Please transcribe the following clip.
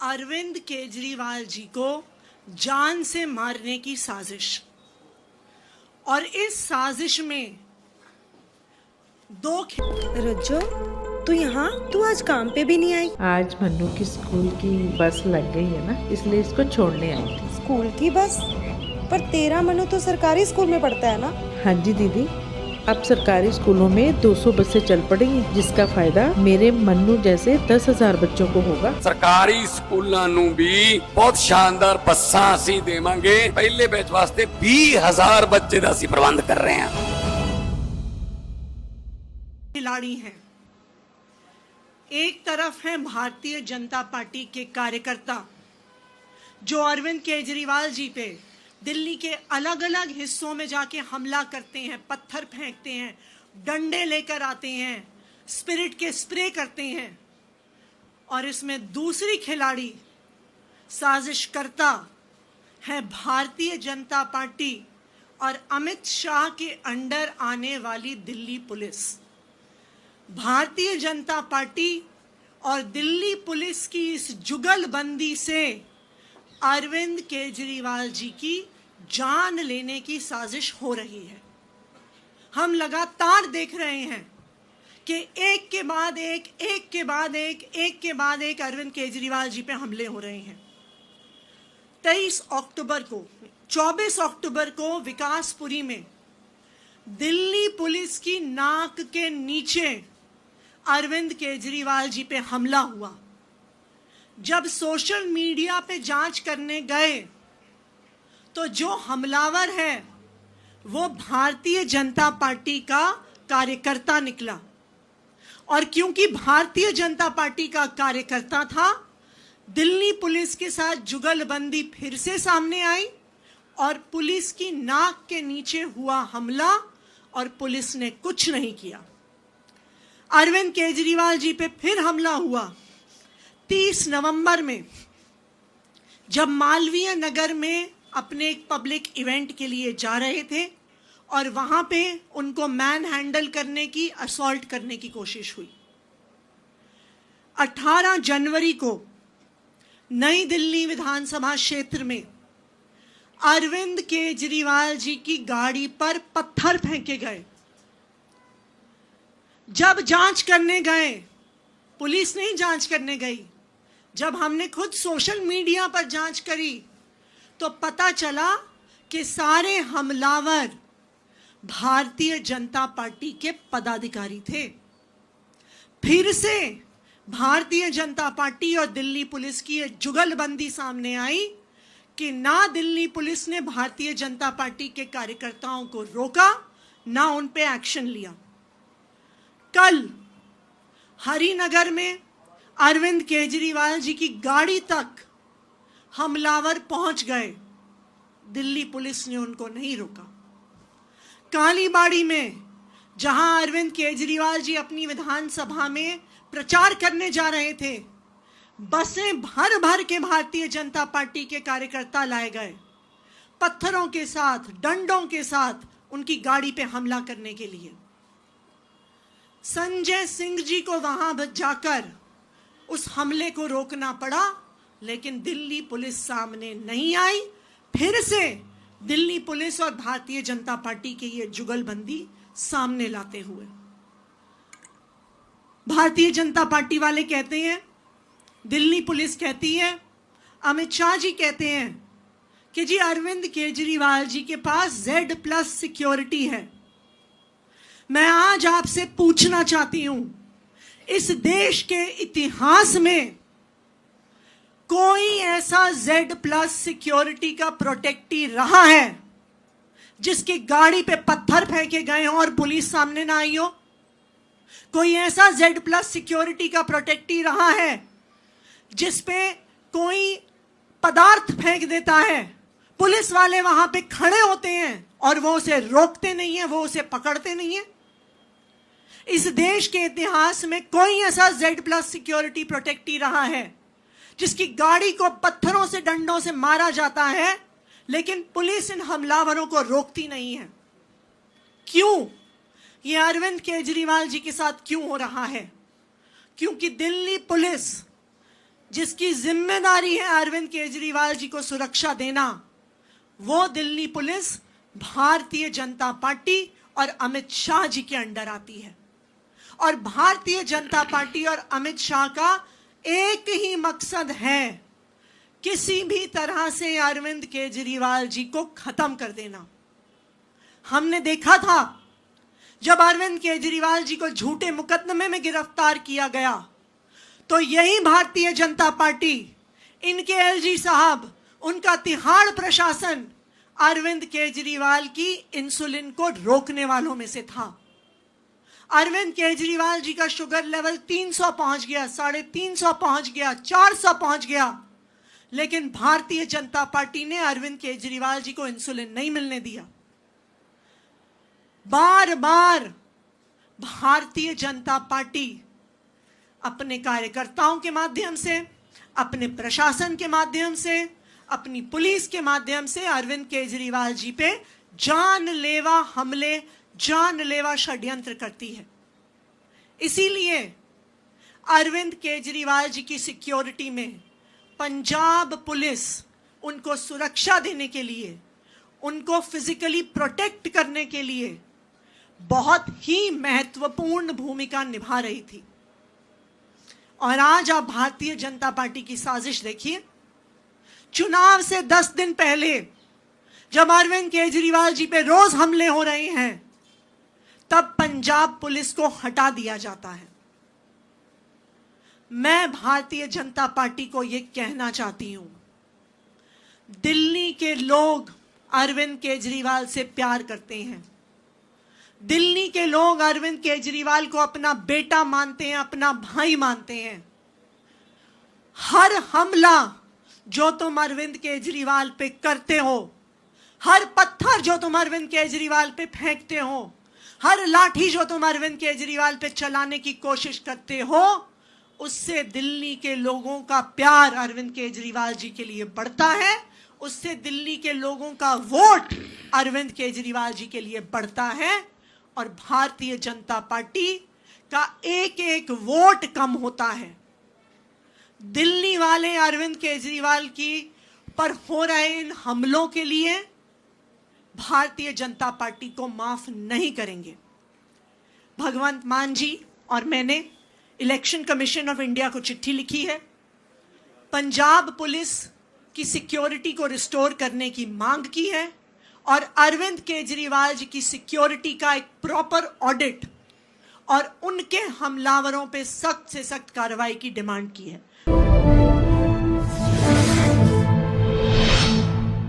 अरविंद केजरीवाल जी को जान से मारने की साजिश। और इस साजिश में रज्जो, तू यहाँ? तू आज काम पे भी नहीं आई? आज मन्नू की स्कूल की बस लग गई है ना, इसलिए इसको छोड़ने आई थी। स्कूल की बस? पर तेरा मन्नू तो सरकारी स्कूल में पढ़ता है ना? हाँ जी दीदी, अब सरकारी स्कूलों में 200 बसें चल पड़ेंगी, जिसका फायदा मेरे मन्नू जैसे 10,000 बच्चों को होगा। सरकारी स्कूलों नू भी बहुत शानदार बसां असीं देवांगे। पहले बैच वास्ते 20,000 बच्चे दा असीं प्रबंध कर रहे हैं। खिलाड़ी हैं, एक तरफ है भारतीय जनता पार्टी के कार्यकर्ता जो अरविंद केजरीवाल जी पे दिल्ली के अलग अलग हिस्सों में जाके हमला करते हैं, पत्थर फेंकते हैं, डंडे लेकर आते हैं, स्पिरिट के स्प्रे करते हैं। और इसमें दूसरी खिलाड़ी साजिशकर्ता है भारतीय जनता पार्टी और अमित शाह के अंडर आने वाली दिल्ली पुलिस। भारतीय जनता पार्टी और दिल्ली पुलिस की इस जुगलबंदी से अरविंद केजरीवाल जी की जान लेने की साजिश हो रही है। हम लगातार देख रहे हैं कि एक के बाद एक अरविंद केजरीवाल जी पे हमले हो रहे हैं। 24 अक्टूबर को विकासपुरी में दिल्ली पुलिस की नाक के नीचे अरविंद केजरीवाल जी पे हमला हुआ। जब सोशल मीडिया पे जांच करने गए तो जो हमलावर है वो भारतीय जनता पार्टी का कार्यकर्ता निकला। और क्योंकि भारतीय जनता पार्टी का कार्यकर्ता था, दिल्ली पुलिस के साथ जुगलबंदी फिर से सामने आई और पुलिस की नाक के नीचे हुआ हमला और पुलिस ने कुछ नहीं किया। अरविंद केजरीवाल जी पे फिर हमला हुआ 30 नवंबर में, जब मालवीय नगर में अपने एक पब्लिक इवेंट के लिए जा रहे थे और वहां पे उनको मैन हैंडल करने की, असॉल्ट करने की कोशिश हुई। 18 जनवरी को नई दिल्ली विधानसभा क्षेत्र में अरविंद केजरीवाल जी की गाड़ी पर पत्थर फेंके गए। जब जांच करने गए, पुलिस नहीं जांच करने गई, जब हमने खुद सोशल मीडिया पर जांच करी तो पता चला कि सारे हमलावर भारतीय जनता पार्टी के पदाधिकारी थे। फिर से भारतीय जनता पार्टी और दिल्ली पुलिस की ये जुगलबंदी सामने आई कि ना दिल्ली पुलिस ने भारतीय जनता पार्टी के कार्यकर्ताओं को रोका, ना उन पे एक्शन लिया। कल हरिनगर में अरविंद केजरीवाल जी की गाड़ी तक हमलावर पहुंच गए, दिल्ली पुलिस ने उनको नहीं रोका। कालीबाड़ी में जहां अरविंद केजरीवाल जी अपनी विधानसभा में प्रचार करने जा रहे थे, बसें भर भर के भारतीय जनता पार्टी के कार्यकर्ता लाए गए, पत्थरों के साथ, डंडों के साथ उनकी गाड़ी पे हमला करने के लिए। संजय सिंह जी को वहां जाकर उस हमले को रोकना पड़ा, लेकिन दिल्ली पुलिस सामने नहीं आई। फिर से दिल्ली पुलिस और भारतीय जनता पार्टी की ये जुगलबंदी सामने लाते हुए भारतीय जनता पार्टी वाले कहते हैं, दिल्ली पुलिस कहती है, अमित शाह जी कहते हैं कि जी अरविंद केजरीवाल जी के पास Z+ सिक्योरिटी है। मैं आज आपसे पूछना चाहती हूं, इस देश के इतिहास में कोई ऐसा Z+ सिक्योरिटी का प्रोटेक्टी रहा है जिसकी गाड़ी पे पत्थर फेंके गए हों और पुलिस सामने ना आई हो? कोई ऐसा Z+ सिक्योरिटी का प्रोटेक्टी रहा है जिसपे कोई पदार्थ फेंक देता है, पुलिस वाले वहां पे खड़े होते हैं और वो उसे रोकते नहीं है, वो उसे पकड़ते नहीं है? इस देश के इतिहास में कोई ऐसा Z+ सिक्योरिटी प्रोटेक्टी रहा है जिसकी गाड़ी को पत्थरों से, डंडों से मारा जाता है, लेकिन पुलिस इन हमलावरों को रोकती नहीं है? क्यों? ये अरविंद केजरीवाल जी के साथ क्यों हो रहा है? क्योंकि दिल्ली पुलिस जिसकी जिम्मेदारी है अरविंद केजरीवाल जी को सुरक्षा देना, वो दिल्ली पुलिस भारतीय जनता पार्टी और अमित शाह जी के अंडर आती है। और भारतीय जनता पार्टी और अमित शाह का एक ही मकसद है, किसी भी तरह से अरविंद केजरीवाल जी को खत्म कर देना। हमने देखा था जब अरविंद केजरीवाल जी को झूठे मुकदमे में गिरफ्तार किया गया तो यही भारतीय जनता पार्टी, इनके एलजी साहब, उनका तिहाड़ प्रशासन अरविंद केजरीवाल की इंसुलिन को रोकने वालों में से था। अरविंद केजरीवाल जी का शुगर लेवल 300 पहुंच गया, 350 पहुंच गया, 400 पहुंच गया, लेकिन भारतीय जनता पार्टी ने अरविंद केजरीवाल जी को इंसुलिन नहीं मिलने दिया। बार बार भारतीय जनता पार्टी अपने कार्यकर्ताओं के माध्यम से, अपने प्रशासन के माध्यम से, अपनी पुलिस के माध्यम से अरविंद केजरीवाल जी पे जानलेवा हमले, जानलेवा षड्यंत्र करती है। इसीलिए अरविंद केजरीवाल जी की सिक्योरिटी में पंजाब पुलिस उनको सुरक्षा देने के लिए, उनको फिजिकली प्रोटेक्ट करने के लिए बहुत ही महत्वपूर्ण भूमिका निभा रही थी। और आज आप भारतीय जनता पार्टी की साजिश देखिए। चुनाव से 10 दिन पहले जब अरविंद केजरीवाल जी पे रोज हमले हो रहे हैं, तब पंजाब पुलिस को हटा दिया जाता है। मैं भारतीय जनता पार्टी को यह कहना चाहती हूं, दिल्ली के लोग अरविंद केजरीवाल से प्यार करते हैं। दिल्ली के लोग अरविंद केजरीवाल को अपना बेटा मानते हैं, अपना भाई मानते हैं। हर हमला जो तुम अरविंद केजरीवाल पे करते हो, हर पत्थर जो तुम अरविंद केजरीवाल पे फेंकते हो, हर लाठी जो तुम अरविंद केजरीवाल पे चलाने की कोशिश करते हो, उससे दिल्ली के लोगों का प्यार अरविंद केजरीवाल जी के लिए बढ़ता है। उससे दिल्ली के लोगों का वोट अरविंद केजरीवाल जी के लिए बढ़ता है और भारतीय जनता पार्टी का एक एक वोट कम होता है। दिल्ली वाले अरविंद केजरीवाल की पर हो रहे इन हमलों के लिए भारतीय जनता पार्टी को माफ नहीं करेंगे। भगवंत मान जी और मैंने इलेक्शन कमीशन ऑफ इंडिया को चिट्ठी लिखी है, पंजाब पुलिस की सिक्योरिटी को रिस्टोर करने की मांग की है और अरविंद केजरीवाल जी की सिक्योरिटी का एक प्रॉपर ऑडिट और उनके हमलावरों पे सख्त से सख्त कार्रवाई की डिमांड की है।